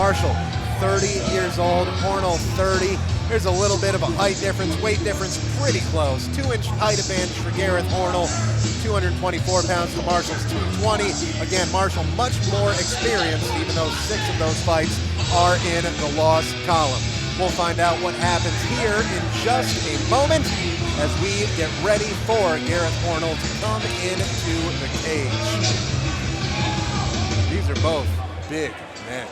Marshall, 30 years old. Hoernel, 30. There's a little bit of a height difference, weight difference, pretty close. 2-inch height advantage for Gareth Hoernel, 224 pounds to Marshall's 220. Again, Marshall much more experienced, even though 6 of those fights are in the loss column. We'll find out what happens here in just a moment as we get ready for Gareth Hoernel to come into the cage. These are both big men.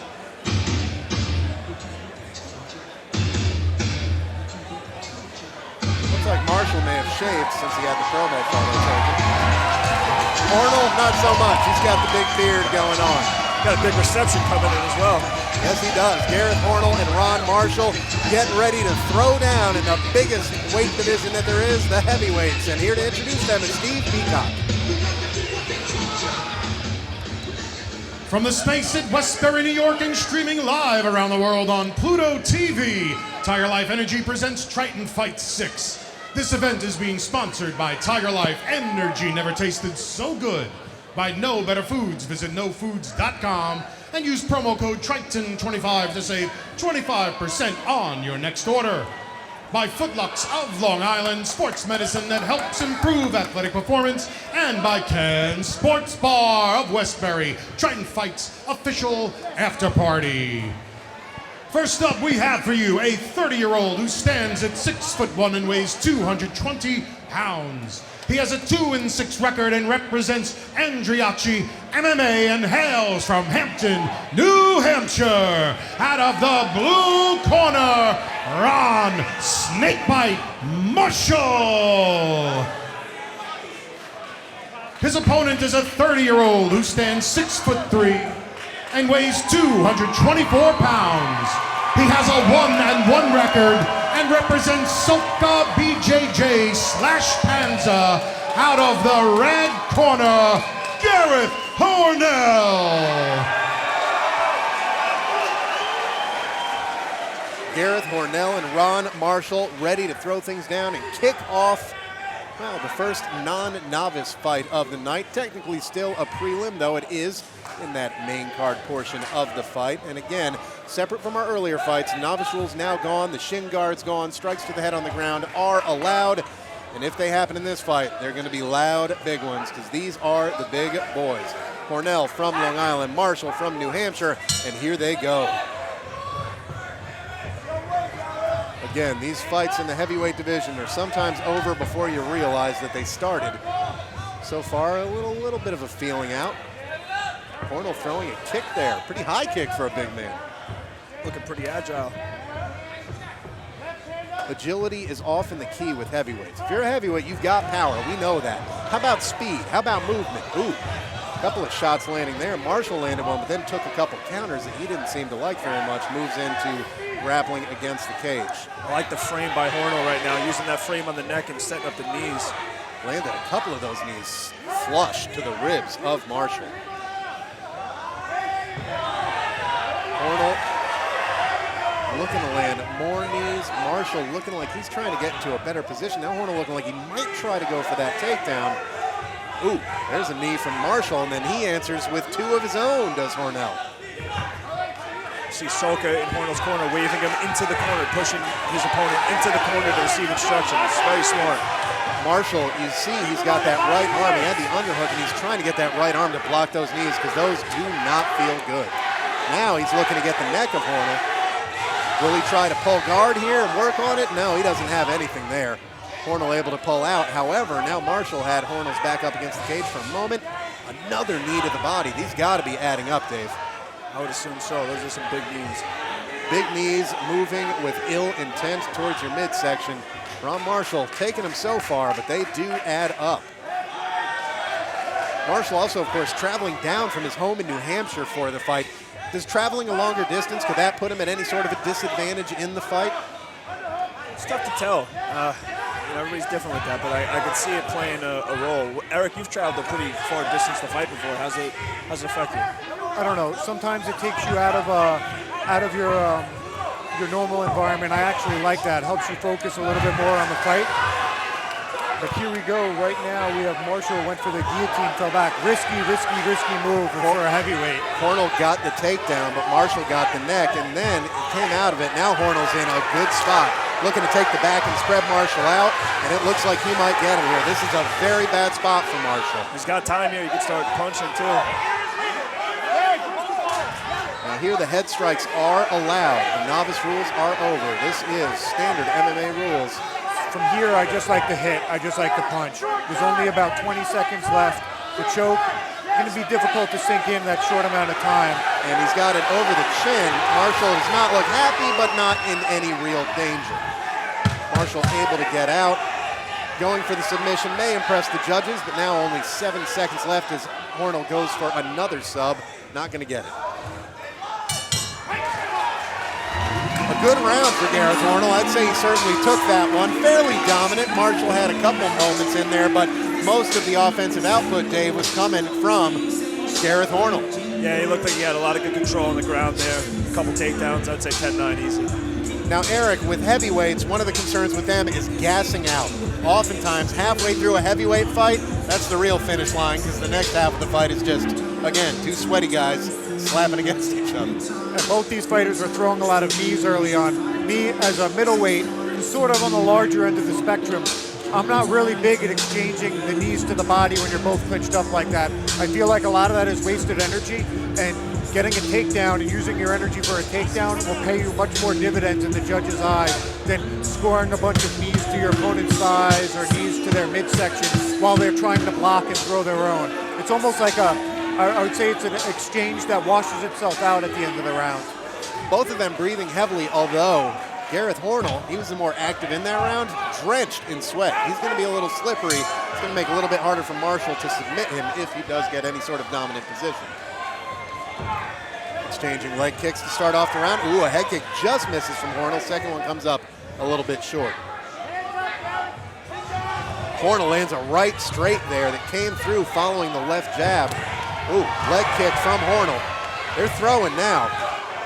Looks like Marshall may have shaved since he had the promo photo taken. Hoernel, not so much. He's got the big beard going on. Got a big reception coming in as well. Yes, he does. Gareth Hoernel and Ron Marshall getting ready to throw down in the biggest weight division that there is, the heavyweights. And here to introduce them is Steve Peacock. From the space at Westbury, New York, and streaming live around the world on Pluto TV, Tiger Life Energy presents Triton Fights 6. This event is being sponsored by Tiger Life Energy. Never tasted so good. By No Better Foods. Visit nofoods.com and use promo code Triton25 to save 25% on your next order. By Footlux of Long Island, sports medicine that helps improve athletic performance. And by Ken Sports Bar of Westbury, Triton Fights official after party. First up, we have for you a 30-year-old who stands at 6'1" and weighs 220 pounds. He has a 2-6 record and represents Andriachi MMA and hails from Hampton, New Hampshire. Out of the blue corner, Ron Snakebite Marshall. His opponent is a 30-year-old who stands 6'3" and weighs 224 pounds. He has a 1-1 record and represents Soka BJJ/Panza. Out of the red corner, Gareth Hoernel. Gareth Hoernel and Ron Marshall ready to throw things down and kick off, well, the first non-novice fight of the night. Technically still a prelim, though it is in that main card portion of the fight. And again, separate from our earlier fights, novice rules now gone, the shin guards gone, strikes to the head on the ground are allowed. And if they happen in this fight, they're going to be loud, big ones, because these are the big boys. Hoernel from Long Island, Marshall from New Hampshire, and here they go. Again, these fights in the heavyweight division are sometimes over before you realize that they started. So far, a little bit of a feeling out. Hoernel throwing a kick there. Pretty high kick for a big man. Looking pretty agile. Agility is often the key with heavyweights. If you're a heavyweight, you've got power. We know that. How about speed? How about movement? Ooh, a couple of shots landing there. Marshall landed one, but then took a couple counters that he didn't seem to like very much. Moves into grappling against the cage. I like the frame by Hoernel right now, using that frame on the neck and setting up the knees. Landed a couple of those knees flush to the ribs of Marshall. Hoernel looking to land more knees. Marshall looking like he's trying to get into a better position. Now Hoernel looking like he might try to go for that takedown. Ooh, there's a knee from Marshall, and then he answers with 2 of his own, does Hoernel. See Soka in Hoernel's corner, waving him into the corner, pushing his opponent into the corner to receive instructions. It's very smart. Marshall, you see he's got that right arm. He had the underhook, and he's trying to get that right arm to block those knees because those do not feel good. Now he's looking to get the neck of Hoernel. Will he try to pull guard here and work on it? No, he doesn't have anything there. Hoernel able to pull out. However, now Marshall had Hoernel's back up against the cage for a moment. Another knee to the body. These got to be adding up, Dave. I would assume so. Those are some big knees. Big knees moving with ill intent towards your midsection. Ron Marshall taking them so far, but they do add up. Marshall also, of course, traveling down from his home in New Hampshire for the fight. Does traveling a longer distance, could that put him at any sort of a disadvantage in the fight? It's tough to tell. Everybody's different with that, but I could see it playing a role. Eric, you've traveled a pretty far distance to fight before. How's it affect you? I don't know. Sometimes it takes you out of your normal environment. I actually like that. Helps you focus a little bit more on the fight. But here we go. Right now we have Marshall went for the guillotine, fell back. Risky move for a heavyweight. Hoernel got the takedown, but Marshall got the neck, and then it came out of it. Now Hoernel's in a good spot, looking to take the back and spread Marshall out, and it looks like he might get him here. This is a very bad spot for Marshall. He's got time here. He can start punching too. Now here the head strikes are allowed. The novice rules are over. This is standard MMA rules. From here, I just like to hit. I just like to punch. There's only about 20 seconds left. The choke going to be difficult to sink in that short amount of time. And he's got it over the chin. Marshall does not look happy, but not in any real danger. Marshall able to get out. Going for the submission may impress the judges, but now only 7 seconds left as Hoernel goes for another sub. Not going to get it. A good round for Gareth Hoernel. I'd say he certainly took that one. Fairly dominant. Marshall had a couple moments in there, but most of the offensive output, Dave, was coming from Gareth Hoernel. Yeah, he looked like he had a lot of good control on the ground there. A couple takedowns, I'd say 10-9 easy. Now, Eric, with heavyweights, one of the concerns with them is gassing out. Oftentimes, halfway through a heavyweight fight, that's the real finish line, because the next half of the fight is just, again, two sweaty guys slapping against each other. And both these fighters are throwing a lot of knees early on. Me, as a middleweight, who's sort of on the larger end of the spectrum, I'm not really big at exchanging the knees to the body when you're both clinched up like that. I feel like a lot of that is wasted energy, and getting a takedown and using your energy for a takedown will pay you much more dividends in the judge's eye than scoring a bunch of knees to your opponent's thighs or knees to their midsection while they're trying to block and throw their own. It's almost like I would say it's an exchange that washes itself out at the end of the round. Both of them breathing heavily, although Gareth Hoernel, he was the more active in that round, drenched in sweat. He's going to be a little slippery. It's going to make it a little bit harder for Marshall to submit him if he does get any sort of dominant position. Exchanging leg kicks to start off the round. Ooh, a head kick just misses from Hoernel. Second one comes up a little bit short. Hoernel lands a right straight there that came through following the left jab. Ooh, leg kick from Hoernel. They're throwing now.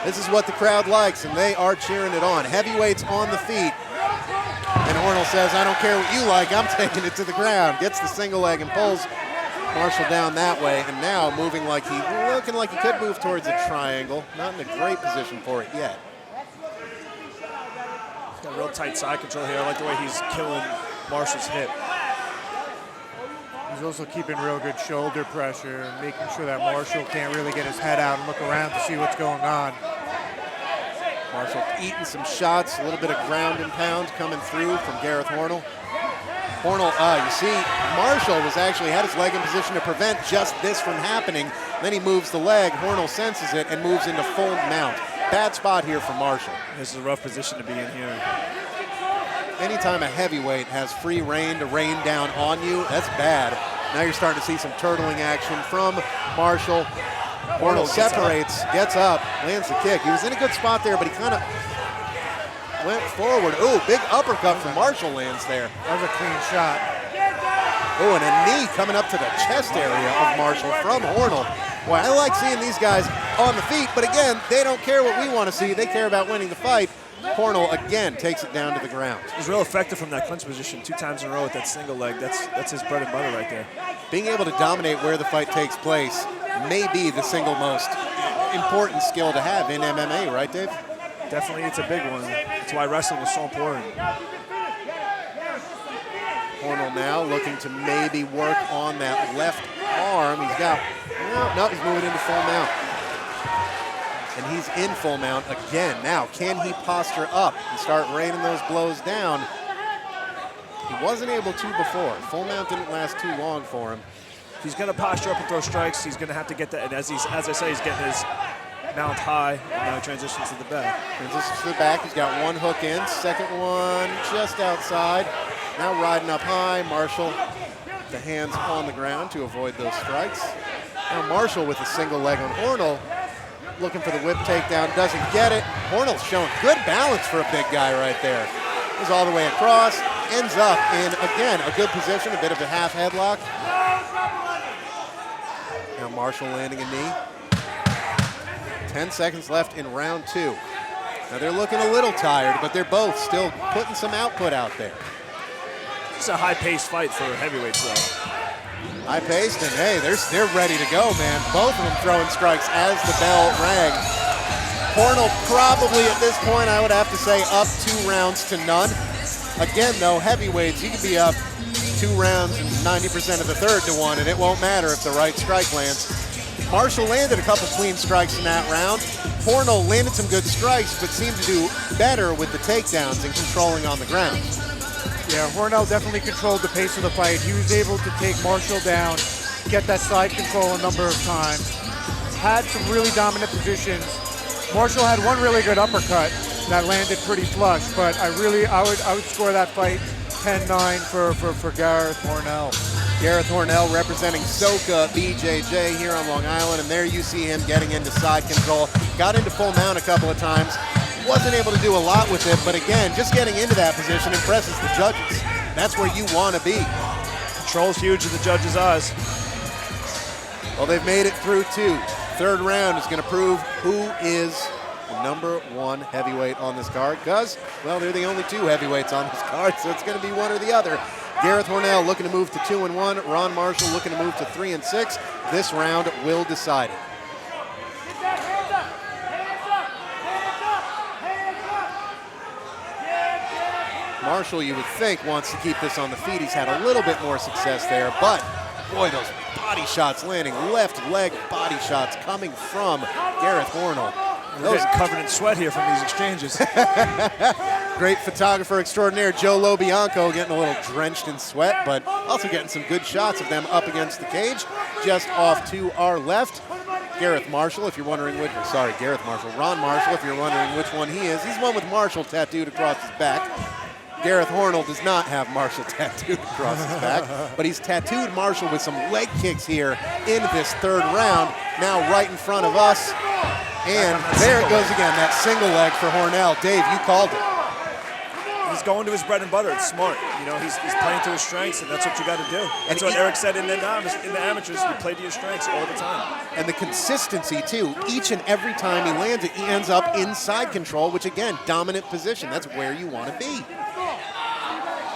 This is what the crowd likes, and they are cheering it on. Heavyweights on the feet. And Hoernel says, I don't care what you like, I'm taking it to the ground. Gets the single leg and pulls Marshall down that way, and now looking like he could move towards a triangle. Not in a great position for it yet. He's got real tight side control here. I like the way he's killing Marshall's hip. He's also keeping real good shoulder pressure and making sure that Marshall can't really get his head out and look around to see what's going on. Marshall eating some shots, a little bit of ground and pound coming through from Gareth Hoernel. Hoernel, you see, Marshall had his leg in position to prevent just this from happening. Then he moves the leg, Hoernel senses it, and moves into full mount. Bad spot here for Marshall. This is a rough position to be in here. Anytime a heavyweight has free reign to rain down on you, that's bad. Now you're starting to see some turtling action from Marshall. Hoernel separates, gets up, lands the kick. He was in a good spot there, but he kind of went forward. Ooh, big uppercut from Marshall lands there. That was a clean shot. Oh, and a knee coming up to the chest area of Marshall from Hoernel. Boy, I like seeing these guys on the feet, but again, they don't care what we want to see. They care about winning the fight. Hoernel again takes it down to the ground. He's real effective from that clinch position 2 times in a row with that single leg. That's his bread and butter right there. Being able to dominate where the fight takes place may be the single most important skill to have in MMA, right, Dave? Definitely, it's a big one. That's why wrestling is so important. Hoernel now looking to maybe work on that left arm. He's got, no, he's moving into full mount. And he's in full mount again. Now, can he posture up and start raining those blows down? He wasn't able to before. Full mount didn't last too long for him. If he's going to posture up and throw strikes, he's going to have to get that. And as I say, he's getting his mount high, and now he transitions to the back. Transitions to the back. He's got one hook in. Second one just outside. Now riding up high. Marshall, the hands on the ground to avoid those strikes. Now Marshall with a single leg on Hoernel. Looking for the whip takedown, doesn't get it. Hoernel's showing good balance for a big guy right there. Goes all the way across, ends up in, again, a good position, a bit of a half headlock. Now Marshall landing a knee. 10 seconds left in round 2. Now they're looking a little tired, but they're both still putting some output out there. It's a high-paced fight for heavyweights, though. High-paced, and hey, they're ready to go, man. Both of them throwing strikes as the bell rang. Hoernel probably at this point, I would have to say, up 2 rounds to none. Again, though, heavyweights, you can be up 2 rounds and 90% of the third to 1, and it won't matter if the right strike lands. Marshall landed a couple clean strikes in that round. Hoernel landed some good strikes, but seemed to do better with the takedowns and controlling on the ground. Yeah, Hoernel definitely controlled the pace of the fight. He was able to take Marshall down, get that side control a number of times, had some really dominant positions. Marshall had one really good uppercut that landed pretty flush, but I would score that fight 10-9 for Gareth Hoernel. Gareth Hoernel representing SoCa BJJ here on Long Island, and there you see him getting into side control. Got into full mount a couple of times. Wasn't able to do a lot with it, but again, just getting into that position impresses the judges. That's where you want to be. Control's huge in the judges' eyes. Well, they've made it through 2. Third round is going to prove who is the number 1 heavyweight on this card, because, well, they're the only 2 heavyweights on this card, so it's going to be one or the other. Gareth Hoernel looking to move to 2-1. Ron Marshall looking to move to 3-6. This round will decide it. Marshall, you would think, wants to keep this on the feet. He's had a little bit more success there, but boy, those body shots landing, left leg body shots coming from Gareth Hoernel. Those covered in sweat here from these exchanges. Great photographer extraordinaire Joe Lobianco getting a little drenched in sweat, but also getting some good shots of them up against the cage. Just off to our left, Gareth Marshall, if you're wondering which, sorry, Gareth Marshall, Ron Marshall, if you're wondering which one he is. He's one with Marshall tattooed across his back. Gareth Hoernel does not have Marshall tattooed across his back, but he's tattooed Marshall with some leg kicks here in this third round. Now right in front of us, and there it goes again, that single leg for Hoernel. Dave, you called it. He's going to his bread and butter. It's smart. You know, he's playing to his strengths, and that's what you got to do. That's what Eric said in the amateurs. You play to your strengths all the time. And the consistency, too. Each and every time he lands it, he ends up inside control, which, again, dominant position. That's where you want to be.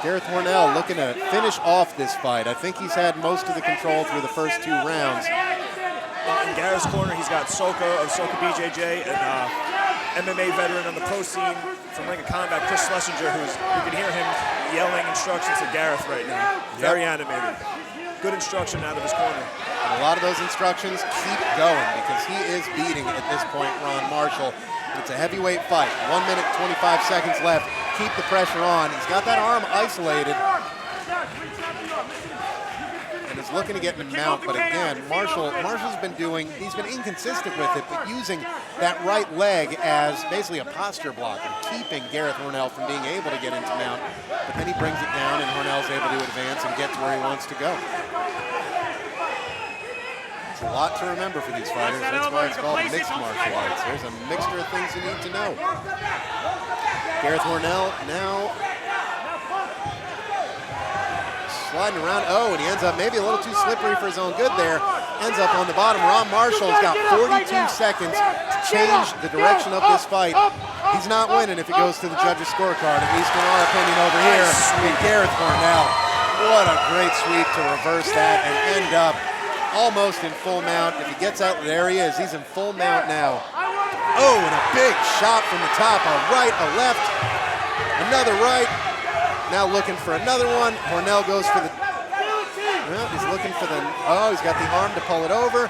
Gareth Hoernel looking to finish off this fight. I think he's had most of the control through the first 2 rounds. In Gareth's corner, he's got SoCa of SoCa BJJ and MMA veteran on the pro scene from Ring of Combat, Chris Schlesinger, you can hear him yelling instructions to Gareth right now. Very animated. Good instruction out of his corner. And a lot of those instructions keep going because he is beating, at this point, Ron Marshall. It's a heavyweight fight. 1 minute, 25 seconds left. Keep the pressure on. He's got that arm isolated. And is looking to get in the mount, but again, Marshall's been he's been inconsistent with it, but using that right leg as basically a posture block and keeping Gareth Hoernel from being able to get into mount. But then he brings it down and Hoernel's able to advance and get to where he wants to go. It's a lot to remember for these fighters. That's why it's called mixed martial arts. There's a mixture of things you need to know. Gareth Hoernel now sliding around. Oh, and he ends up maybe a little too slippery for his own good there. Ends up on the bottom. Ron Marshall's got 42 seconds to change the direction of this fight. He's not winning if it goes to the judges' scorecard, at least in our opinion over here. And Gareth Hoernel, what a great sweep to reverse that and end up almost in full mount. If he gets out, there he is. He's in full mount now. Oh, and a big shot from the top. A right, a left, another right. Now looking for another one. Hoernel goes for the, well, he's looking for the, oh, he's got the arm to pull it over.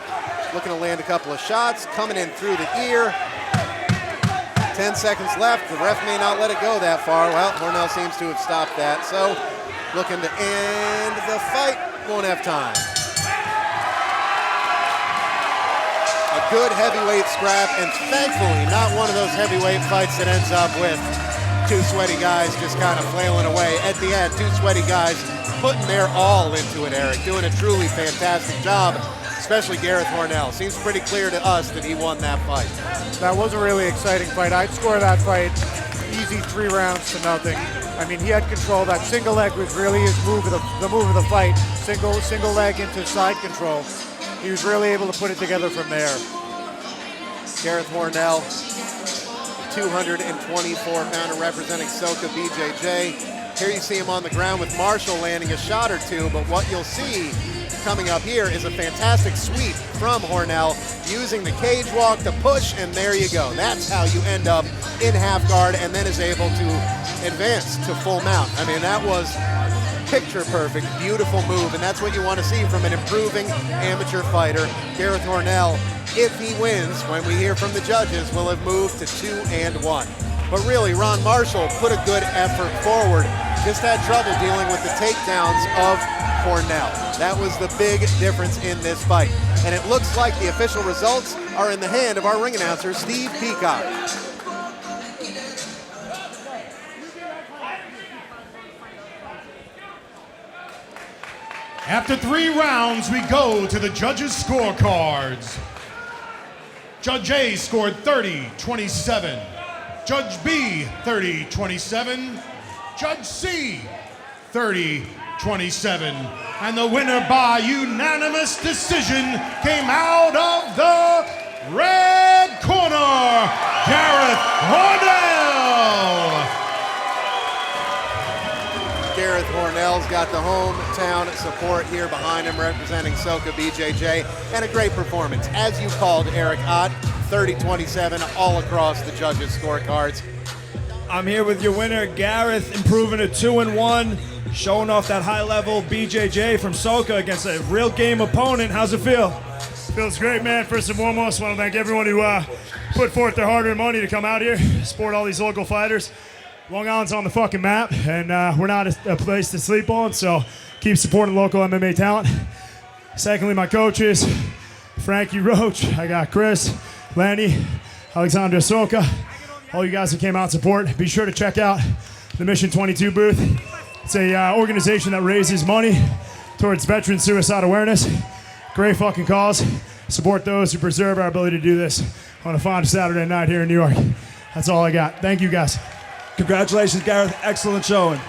Looking to land a couple of shots. Coming in through the ear. 10 seconds left. The ref may not let it go that far. Well, Hoernel seems to have stopped that. So looking to end the fight. Won't have time. A good heavyweight scrap, and thankfully not one of those heavyweight fights that ends up with 2 sweaty guys just kind of flailing away. At the end, 2 sweaty guys putting their all into it, Eric. Doing a truly fantastic job, especially Gareth Hoernel. Seems pretty clear to us that he won that fight. That was a really exciting fight. I'd score that fight easy 3 rounds to nothing. I mean, he had control. That single leg was really his move of the fight. Single leg into side control. He was really able to put it together from there. Gareth Hoernel, 224-pounder representing SoCa BJJ. Here you see him on the ground with Marshall landing a shot or two, but what you'll see coming up here is a fantastic sweep from Hoernel, using the cage walk to push, and there you go. That's how you end up in half guard and then is able to advance to full mount. I mean, that was picture perfect, beautiful move, and that's what you want to see from an improving amateur fighter. Gareth Hoernel, if he wins, when we hear from the judges, will have moved to 2-1. But really, Ron Marshall put a good effort forward, just had trouble dealing with the takedowns of Hoernel. That was the big difference in this fight. And it looks like the official results are in the hand of our ring announcer, Steve Peacock. After 3 rounds, we go to the judges' scorecards. Judge A scored 30-27. Judge B, 30-27. Judge C, 30-27. And the winner by unanimous decision came out of the red corner, Gareth Hoernel. Gareth Hoernel's got the hometown support here behind him, representing Soka BJJ, and a great performance. As you called, Eric Ott, 30-27 all across the judges' scorecards. I'm here with your winner, Gareth, improving to 2-1, showing off that high-level BJJ from Soka against a real game opponent. How's it feel? Feels great, man. First and foremost, want to thank everyone who put forth their hard-earned money to come out here, support all these local fighters. Long Island's on the fucking map, and we're not a place to sleep on, so keep supporting local MMA talent. Secondly, my coaches, Frankie Roach, I got Chris, Lanny, Alexandra Soka, all you guys who came out and support. Be sure to check out the Mission 22 booth. It's a organization that raises money towards veteran suicide awareness. Great fucking cause. Support those who preserve our ability to do this on a fine Saturday night here in New York. That's all I got. Thank you, guys. Congratulations, Gareth. Excellent showing.